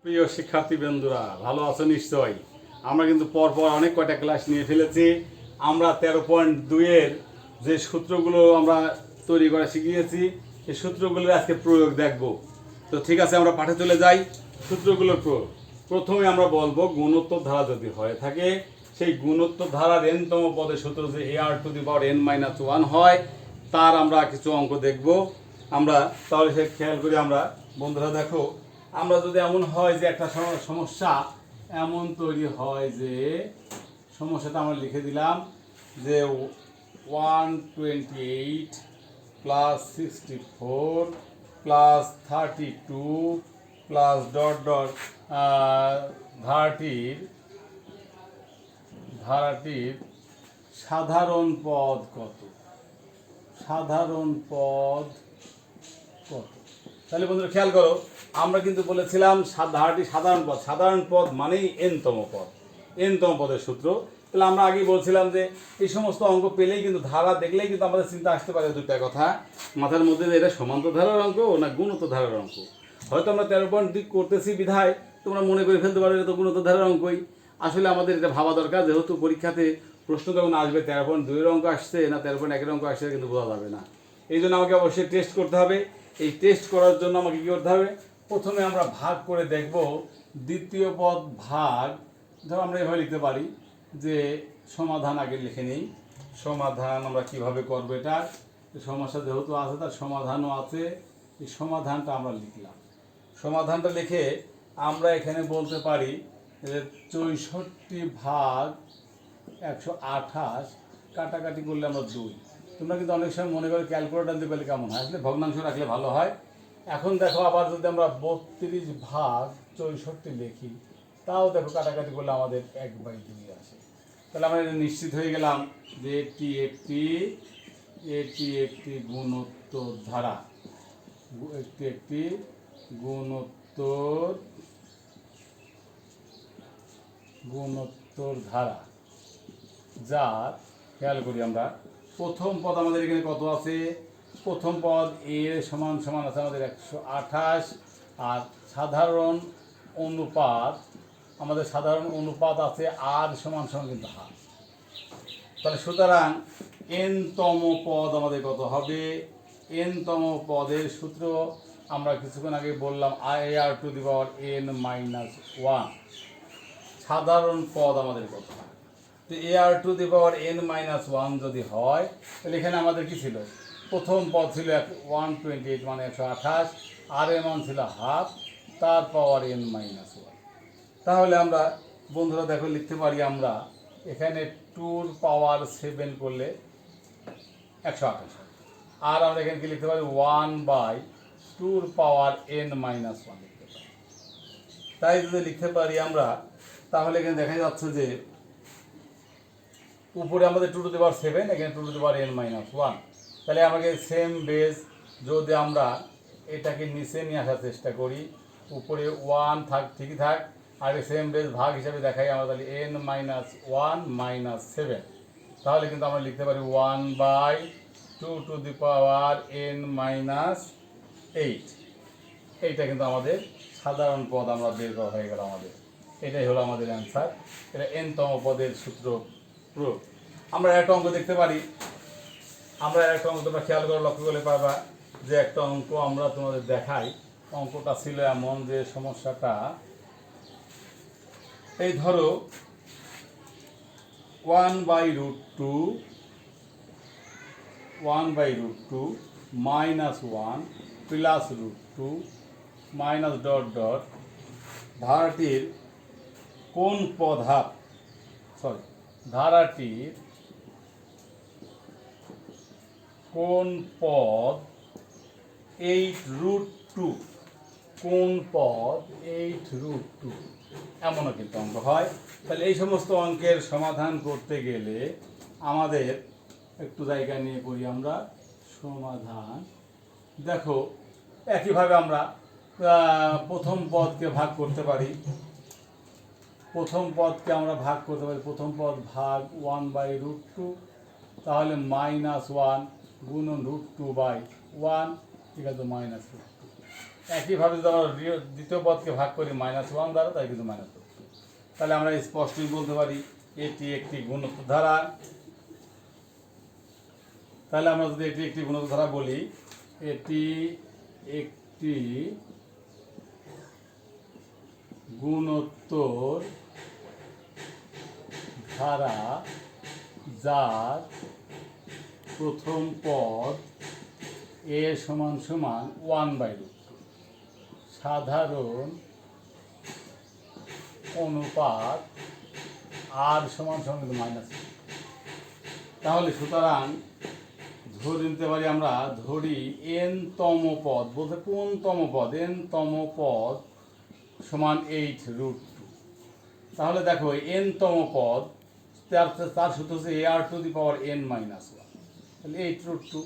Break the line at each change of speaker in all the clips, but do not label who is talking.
প্রিয় শিক্ষার্থী বন্ধুরা, ভালো আছো নিশ্চয়। আমরা কিন্তু পরপর অনেক কয়টা ক্লাস নিয়ে ফেলেছি। আমরা 13.2-এর যে সূত্রগুলো আমরা তৈরি করা শিখিয়েছি, এই সূত্রগুলোর আজকে প্রয়োগ দেখব। তো ঠিক আছে, আমরা পাঠে চলে যাই। সূত্রগুলোর প্রয়োগ। প্রথমে আমরা বলবো গুণোত্তর ধারা যদি হয়ে থাকে, সেই গুণোত্তর ধারার n-তম পদের সূত্র যে ar⁻n-1 হয়, তার আমরা কিছু অঙ্ক দেখব। আমরা তাহলে সে খেয়াল করি আমরা, বন্ধুরা দেখো, আমরা যদি এমন হয় যে একটা সমস্যা এমন তৈরি হয় যে সমস্যাটা আমরা লিখে দিলাম যে 128 plus 64 plus 32 plus dot dot ধারাটির সাধারণ পদ কত, সাধারণ পদ কত। তাহলে বন্ধুরা খেয়াল করো, আমরা কিন্তু বলেছিলাম ধারাটি সাধারণ পদ মানেই n-তম পদ, n-তম পদের সূত্র। তাহলে আমরা আগেই বলছিলাম যে এই সমস্ত অঙ্ক পেলেই কিন্তু ধারা দেখলেই কিন্তু আমাদের চিন্তা আসতে পারে দুটা কথা মাথার মধ্যে, যে এটা সমান্তর ধারার অঙ্ক না গুণোত্তর ধারার অঙ্ক। হয়তো আমরা 13.2 করতেছি বিধায় তোমরা মনে করে ফেলতে পারো এটা তো গুণোত্তর ধারার অঙ্কই। আসলে আমাদের এটা ভাবা দরকার, যেহেতু পরীক্ষাতে প্রশ্ন যখন আসবে 13.2-এর অঙ্ক আসছে না 13.1-এর অঙ্ক আসছে কিন্তু বোঝা যাবে না। এই জন্য আমাকে অবশ্যই টেস্ট করতে হবে। এই টেস্ট করার জন্য আমাকে কী করতে হবে, প্রথমে আমরা ভাগ করে দেখব দ্বিতীয় পদ ভাগ, ধরো আমরা এভাবে লিখতে পারি যে সমাধান আগে লিখে নিই। সমাধান আমরা কিভাবে করবো, এটা সমস্যা যেহেতু আছে তার সমাধানও আছে, এই সমাধানটা আমরা লিখলাম। সমাধানটা লিখে আমরা এখানে বলতে পারি যে 64/128 কাটাকাটি করলে আমরা 2। তোমরা কিন্তু অনেক সময় মনে করে ক্যালকুলেটার দিয়ে পেলে কেমন হয়, আসলে ভগ্নাংশ রাখলে ভালো হয়। এখন দেখো আবার যদি আমরা 32/64 লিখি, তাও দেখো কাটাকাটি করলে আমাদের 1/2 আসে। তাহলে আমরা নিশ্চিত হয়ে গেলাম যে এটি একটি গুণোত্তর ধারা, একটি গুণোত্তর ধারা, যার খেয়াল করি আমরা প্রথম পদ আমাদের এখানে কত আছে, প্রথম পদ এ সমান সমান আছে আমাদের 128, আর সাধারণ অনুপাত আছে আর সমান সমান কিন্তু হার। তাহলে সুতরাং n-তম পদ আমাদের কত হবে, n-তম পদের সূত্র আমরা কিছুক্ষণ আগে বললাম ar⁻n-1। সাধারণ পদ আমাদের কত, তো ar⁻n-1 যদি হয়, তাহলে এখানে আমাদের কি ছিল, প্রথম পদ ছিল 128 মানে 128, আর এর মান ছিল হাফ, তার পাওয়ার n-1। তাহলে আমরা বন্ধুরা দেখো লিখতে পারি আমরা এখানে 2 পাওয়ার 7 করলে 128, আর আমরা এখানে কি লিখতে পারি 1/2 পাওয়ার n-1 লিখতে পারি। তাই যদি লিখতে পারি আমরা, তাহলে এখানে দেখা যাচ্ছে যে উপরে আমাদের 2⁻7, এখানে 2⁻n-1। তাহলে আমাকে সেম বেস যদি আমরা এটাকে নিচে নিয়ে আসার চেষ্টা করি, উপরে 1 থাক ঠিকই থাক, আর সেম বেস ভাগ হিসাবে দেখাই আমরা, তাহলে n-1 - 7। তাহলে কিন্তু আমরা লিখতে পারি 1/2n-8। এইটা কিন্তু আমাদের সাধারণ পদ আমরা বের করা হয়ে গেল আমাদের। এটাই হলো আমাদের অ্যান্সার। এটা n-তম পদের সূত্র প্রয়োগ। আমরা একটা অঙ্ক দেখতে পারি, আমরা একটা অঙ্ক তোমরা খেয়াল করে লক্ষ্য করলে পারবা যে একটা অঙ্ক আমরা তোমাদের দেখাই। অঙ্কটা ছিল এমন যে সমস্যাটা এই ধরো 1/√2 -1 প্লাস √2 মাইনাস ডট ডট ধারাটির কোন পদ ধারাটির কোন পদ 8√2, কোন পদ 8√2, এমনও কিন্তু অঙ্ক হয়। তাহলে এই সমস্ত অঙ্কের সমাধান করতে গেলে আমাদের একটু জায়গা নিয়ে করি আমরা সমাধান। দেখো একইভাবে আমরা প্রথম পদকে ভাগ করতে পারি, প্রথম পদ ভাগ 1/√2, তাহলে -1 গুণন √2/1 ঠিক আছে -√2। একইভাবে যদি আমরা দ্বিতীয় পদকে ভাগ করি -1 দ্বারা, তাই কিন্তু -2। তাহলে আমরা স্পষ্টই বলতে পারি এটি একটি গুণোত্তর ধারা। তাহলে আমরা যদি এটি একটি গুণোত্তর ধারা বলি, এটি একটি গুণোত্তর ধারা যার প্রথম পদ a সমান সমান 1/√2, সাধারণ অনুপাত r সমান সমান কিন্তু -1। তাহলে সুতরাং ধরে নিতে পারি, আমরা ধরি n-তম পদ, বলতে কোনতম পদ, n-তম পদ সমান 8√2। তাহলে দেখো n-তম পদ তার সূত্র হচ্ছে ar⁻n-1, তাহলে 8√2।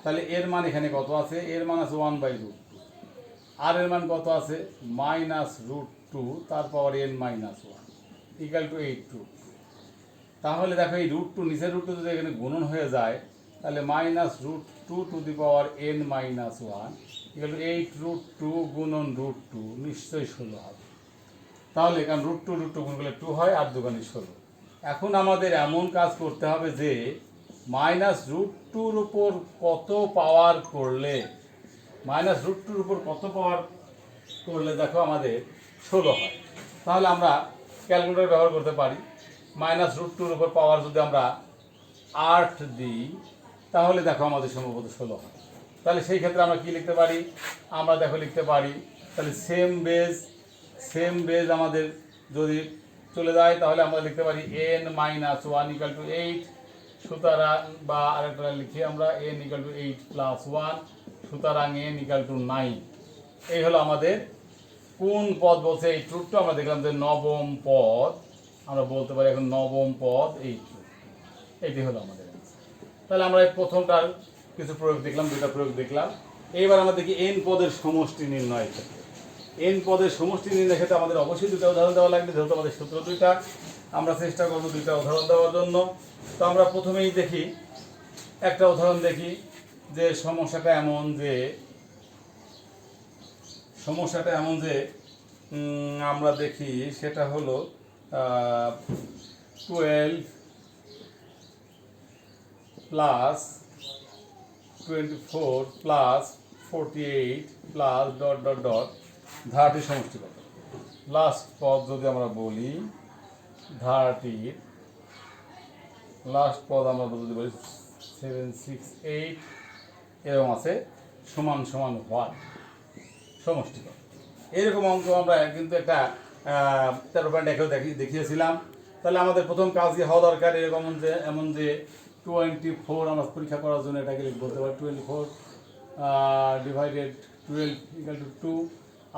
তাহলে এর মান এখানে কত আছে? এর মান আছে 1/√2, আর এর মান কত আছে? -√2 তার পাওয়ার n-1 ইকুয়াল টু 8√2। তাহলে দেখো এই √2, নিচের √2 যদি এখানে গুণন হয়ে যায়, তাহলে -√2 to the power n-1 equal two 8√2 গুণন √2, নিশ্চয়ই 16 হবে। তাহলে কারণ √2 গুণ করলে 2 হয়, আর দুগুণে 16। এখন আমাদের এমন কাজ করতে হবে যে -√2-র উপর কত পাওয়ার করলে, -√2-র উপর কত পাওয়ার করলে দেখো আমাদের 16 হয়। তাহলে আমরা ক্যালকুলেটর ব্যবহার করতে পারি। -√2-র উপর পাওয়ার যদি আমরা 8 দিই, তাহলে দেখো আমাদের সম্ভবত 16 হয়। তাহলে সেই ক্ষেত্রে আমরা কি লিখতে পারি? আমরা দেখো লিখতে পারি, তাহলে সেম বেজ আমাদের যদি চলে যায়, তাহলে আমরা লিখতে পারি n-1 ইকুয়াল টু 8। সুতরাং বা আরেকটা লিখি আমরা n ইকুয়াল টু 8 + 1, সুতরাং n ইকুয়াল টু 9। এই হলো আমাদের কোন পদ বলছে 8√2। আমরা দেখলাম যে নবম পদ, আমরা বলতে পারি এখন নবম পদ 8√2। এটি হলো আমাদের। তাহলে আমরা এই প্রথমটার কিছু প্রয়োগ দেখলাম, দুটা প্রয়োগ দেখলাম। এইবার আমরা দেখি n পদের সমষ্টি নির্ণয়ের ক্ষেত্রে। n পদের সমষ্টি নির্ণয়ের ক্ষেত্রে আমাদের অবশ্যই দুটা উদাহরণ দেওয়া লাগবে, যেহেতু আমাদের সূত্র দুইটা। আমরা চেষ্টা করবো দুইটা উদাহরণ দেওয়ার জন্য। তো আমরা প্রথমেই দেখি, একটা উদাহরণ দেখি যে সমস্যাটা এমন যে আমরা দেখি সেটা হলো 12 + 24 + 48 + ... ধারাটির সমষ্টি কত? লাস্ট পদ যদি আমরা বলি, ধারাটির লাস্ট পদ আমরা যদি বলি 7, 6, 8 এরকম আছে, সমান সমান 1, সমষ্টি কত? এরকম অঙ্ক আমরা কিন্তু একটা 13.1 দেখিয়েছিলাম। তাহলে আমাদের প্রথম কাজই হওয়া দরকার এমন যে 24 আমরা পরীক্ষা করার জন্য এটাকে বলতে পারি 24 ডিভাইডেড 12 ইকুয়াল টু 2,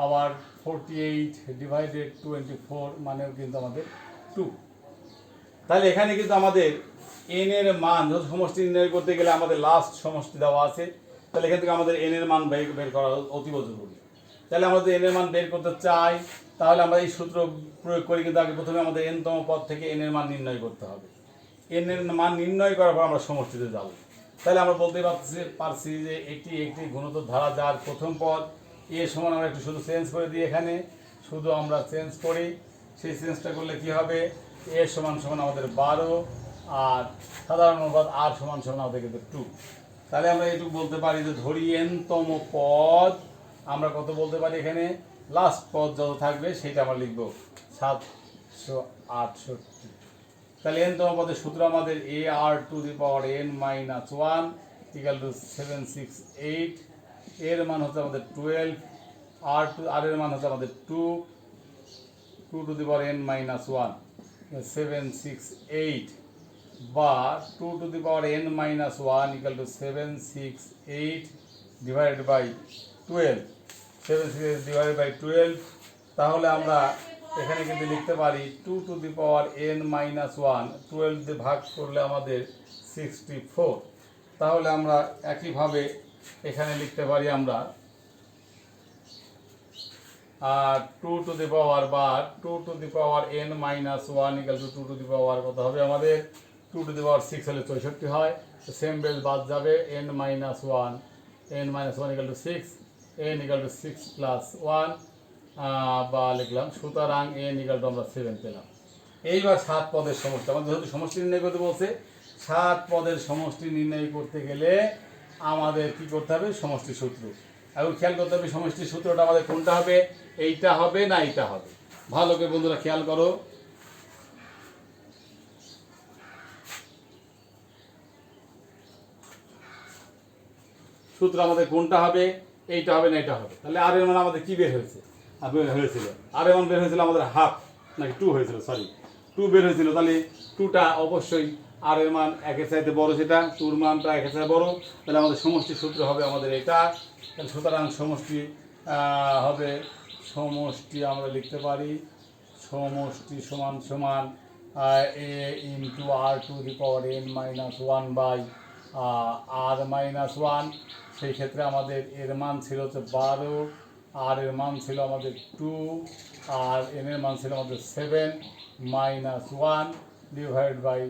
আবার 48 ডিভাইডেড 24 মানেও কিন্তু আমাদের 2। তাহলে এখানে কিন্তু আমাদের n এর মান সমষ্টি নির্ণয় করতে গেলে আমাদের লাস্ট সমষ্টি দেওয়া আছে। তাহলে এখান থেকে আমাদের n এর মান বের করা অতীব জরুরি। তাহলে আমরা যদি n এর মান বের করতে চাই, তাহলে আমরা এই সূত্র প্রয়োগ করি, কিন্তু আগে প্রথমে আমাদের n-তম পদ থেকে n এর মান নির্ণয় করতে হবে। n এর মান নির্ণয় করার পর আমরা সমষ্টিতে যাব। তাহলে আমরা বলতে পারছি যে এটি একটি গুণোত্তর ধারা যার প্রথম পদ a সমান, আমরা একটু শুধু চেঞ্জ করে দিই, এখানে শুধু আমরা চেঞ্জ করি। সেই চেঞ্জটা করলে কি হবে? a সমান সমান আমাদের 12, আর সাধারণ অনুপাত r সমান সমান আমাদের কিন্তু 2। তাহলে আমরা এইটুকু বলতে পারি যে ধরি n-তম পদ, আমরা কত বলতে পারি? এখানে লাস্ট পদ যত থাকবে সেটা আমরা লিখবো 768। তাহলে n-তম পদের সূত্র আমাদের ar⁻n-1 ইকুয়াল টু 768। এর মান হচ্ছে আমাদের 12, আর এর মান হচ্ছে আমাদের 2 টু দি পাওয়ার n-1 768, বা 2 to the power n-1 equal to 768 divided by 12, 768 divided by 12। তাহলে আমরা এখানে কিন্তু লিখতে পারি 2 টু দি পাওয়ার n-1 12 দিয়ে ভাগ করলে আমাদের 64। তাহলে আমরা একইভাবে এখানে লিখতে পারি আমরা 2 টু দি পাওয়ার বা 2 to the power n-1 equal to 2 to the power কত হবে আমাদের? 2 টু দি পাওয়ার 6 হলে 64 হয়। সেম বেস বাদ যাবে, n-1 equal two 6, n equal to 6 plus 1 বা লিখলাম, সুতরাং n ইকাল টু আমরা 7 পেলাম। এইবার 7 পদের সমষ্টি, আমাদের যেহেতু সমষ্টি নির্ণয় করতে বলছে, 7 পদের সমষ্টি নির্ণয় করতে গেলে আমাদের কি করতে হবে, সমষ্টি সূত্র। এবং খেয়াল করতে হবে সমষ্টি সূত্রটা আমাদের কোনটা হবে, এইটা হবে না এইটা হবে। ভালো করে বন্ধুরা খেয়াল করো, সূত্র আমাদের কোনটা হবে, এইটা হবে না এটা হবে। তাহলে আর এর মান আমাদের কি বের হয়েছে, হয়েছিল আর এর মান বের হয়েছিল আমাদের হাফ নাকি 2 হয়েছিল, সরি 2 বের হয়েছিল। তাহলে 2টা অবশ্যই আর এর মান 1-এর চাইতে বড়, সেটা 2-র মানটা 1-এর চাইতে বড়। তাহলে আমাদের সমষ্টি সূত্র হবে আমাদের এটা। তাহলে সুতরাং সমষ্টি হবে, সমষ্টি আমরা লিখতে পারি সমষ্টি সমান সমান a into R to the power n minus 1 by R minus 1। সেই ক্ষেত্রে আমাদের এর মান ছিল হচ্ছে 12, আর এর মান ছিল আমাদের 2, আর n এর মান ছিল আমাদের 7 মাইনাস 1 ডিভাইড বাই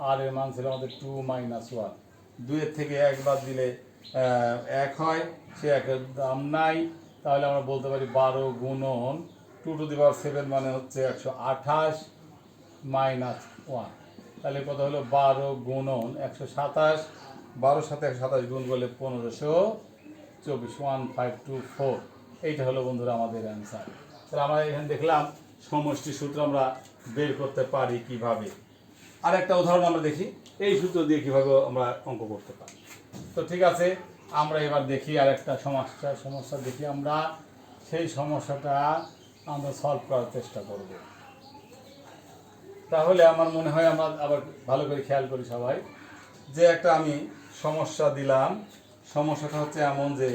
আর এর মান ছিল আমাদের 2 মাইনাস 1। 2-এর থেকে 1 বাদ দিলে 1 হয়, সে 1-এর দাম নাই। তাহলে আমরা বলতে পারি 12 গুণন 2 টু দি পাওয়ার 7 মানে হচ্ছে 128 মাইনাস 1। তাহলে কত হলো 12 গুণন 127, 12-র সাথে 127 গুণ করলে 1524, 1524। এইটা হলো বন্ধুরা আমাদের অ্যান্সার। তাহলে আমরা এখানে দেখলাম সমষ্টি সূত্র আমরা বের করতে পারি কিভাবে। আর একটা উদাহরণ আমরা দেখি এই সূত্র দিয়ে কিভাবে আমরা অঙ্ক করতে পারি। তো ঠিক আছে, আমরা এবার দেখি আর একটা সমস্যা দেখি, আমরা সেই সমস্যাটা আমরা সলভ করার চেষ্টা করব। তাহলে আমার মনে হয় আমরা আবার ভালো করে খেয়াল করি সবাই, যে একটা আমি সমস্যা দিলাম। সমস্যাটা হচ্ছে এমন যে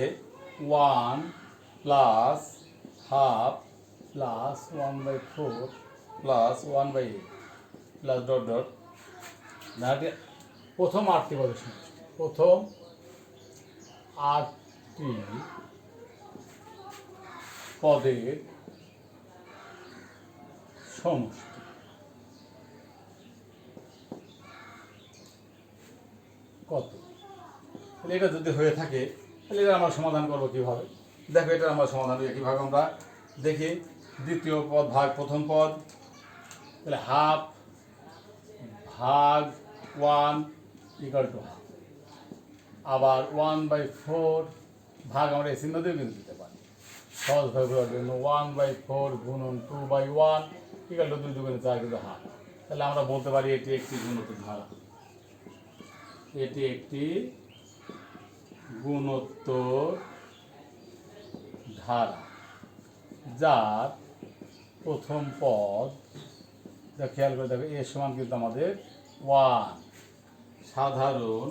1 plus half plus 1/4 plus 1/8 plus dot dot. প্রথম 8টি পদের সমষ্টি, প্রথম 8টি পদের সমষ্টি কত। তাহলে এটা যদি হয়ে থাকে তাহলে এটা আমরা সমাধান করবো কীভাবে। দেখো এটা আমরা সমাধান কীভাবে আমরা দেখি। দ্বিতীয় পদ ভাগ প্রথম পদ, তাহলে হাফ ভাগ 1 ইকাল টু হাফ। আবার 1/4 ভাগ আমরা এই চিহ্ন দিয়েও কিন্তু দিতে পারি সহজভাবে করার জন্য। 1/4 গুণন 2/1 ইকাল টু 2 2 4 কিন্তু হাফ। তাহলে আমরা বলতে পারি এটি একটি গুণোত্তর ধারা, এটি একটি গুণোত্তর ধারা যার প্রথম পদ, যা খেয়াল করে দেখো এর সমান কিন্তু আমাদের 1, সাধারণ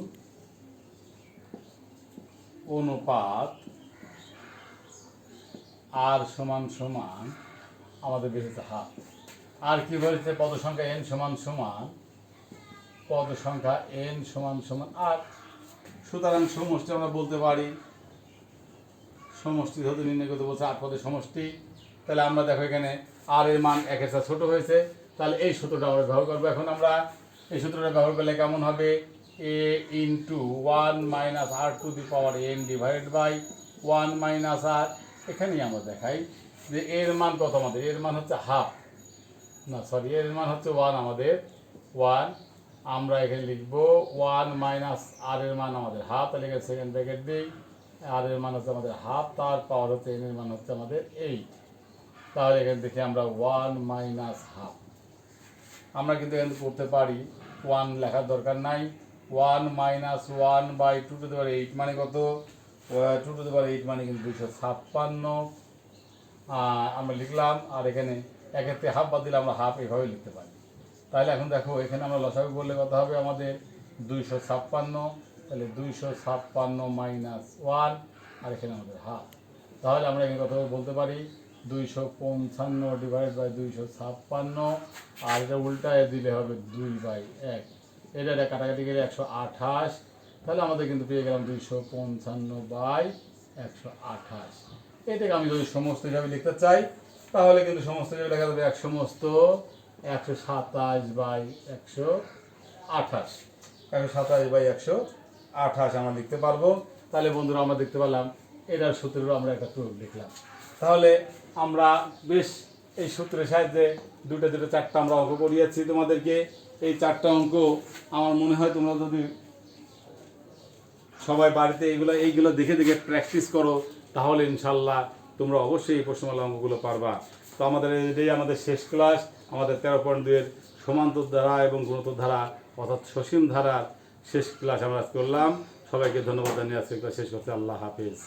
অনুপাত আর সমান সমান আমাদের বেরিয়েছে হাফ। আর কি বলেছে, পদ সংখ্যা n সমান সমান, পদ সংখ্যা n সমান সমান আর। সুতরাং সমষ্টি আমরা বলতে পারি, সমষ্টি যেহেতু নির্ণয় করতে বলছে 8 পদের সমষ্টি। তাহলে আমরা দেখো এখানে আর এর মান 1-এর চেয়ে ছোট হয়েছে, তাহলে এই সূত্রটা আমরা ব্যবহার করবো। এখন আমরা এই সূত্রটা ব্যবহার করলে কেমন হবে, a into 1 minus r to the power n divide by 1 minus r. এখানেই আমরা দেখাই যে এর মান কত আমাদের, এর মান হচ্ছে হাফ, না সরি এর মান হচ্ছে 1 আমাদের 1। আমরা এখানে লিখবো 1 মাইনাস আর এর মান আমাদের হাফ, তাহলে এখানে সেকেন্ড ব্র্যাকেট দিই, আর এর মান হচ্ছে আমাদের হাফ, তার পাওয়ার হচ্ছে n এর মান হচ্ছে আমাদের 8। তাহলে এখানে দেখি আমরা 1 মাইনাস হাফ। আমরা কিন্তু এখানে করতে পারি 1 লেখার দরকার নাই। 1 মাইনাস 1/2 টু দি পাওয়ার 8 মানে কত, 2 টু দি পাওয়ার 8 মানে কিন্তু 256 আমরা লিখলাম। আর এখানে একের থেকে হাফ বাদ দিলে আমরা হাফ এভাবে লিখতে পারি। তাহলে এখন দেখো এখানে আমরা লসাগু করলে কত হবে আমাদের 256, তাহলে 256 মাইনাস 1 আর এখানে আমাদের হাফ। তাহলে আমরা এখানে কথা বলতে পারি 255 ডিভাইড বাই 256, আর এটা উল্টায় দিলে হবে 2/1। এটা কাটাকাটি গেলে 128। তাহলে আমাদের কিন্তু পেয়ে গেলাম 255/128। এটাকে আমি যদি সমস্ত হিসাবে লিখতে চাই তাহলে কিন্তু সমস্ত হিসাবে লেখা যাবে 1 সমস্ত 127/128, 127/128 আমরা লিখতে পারবো। তাহলে বন্ধুরা আমরা দেখতে পেলাম এটার সূত্রেরও আমরা একটা প্রয়োগ দেখলাম। তাহলে আমরা বেশ এই সূত্রের সাহায্যে দুটো চারটা আমরা অঙ্ক করিয়েছি তোমাদেরকে। এই চারটা অঙ্ক আমার মনে হয় তোমরা যদি সবাই বাড়িতে এইগুলো দেখে দেখে প্র্যাকটিস করো তাহলে ইনশাল্লাহ তোমরা অবশ্যই এই প্রশ্নমালা অঙ্কগুলো পারবা। তো এটাই আমাদের শেষ ক্লাস, আমাদের 13.2 এর সমান্তর ধারা এবং গুণোত্তর ধারা অর্থাৎ সসীম ধারার শেষ ক্লাস আমরা করলাম। সবাইকে ধন্যবাদ জানিয়ে আজকে শেষ করছি। আল্লাহ হাফিজ।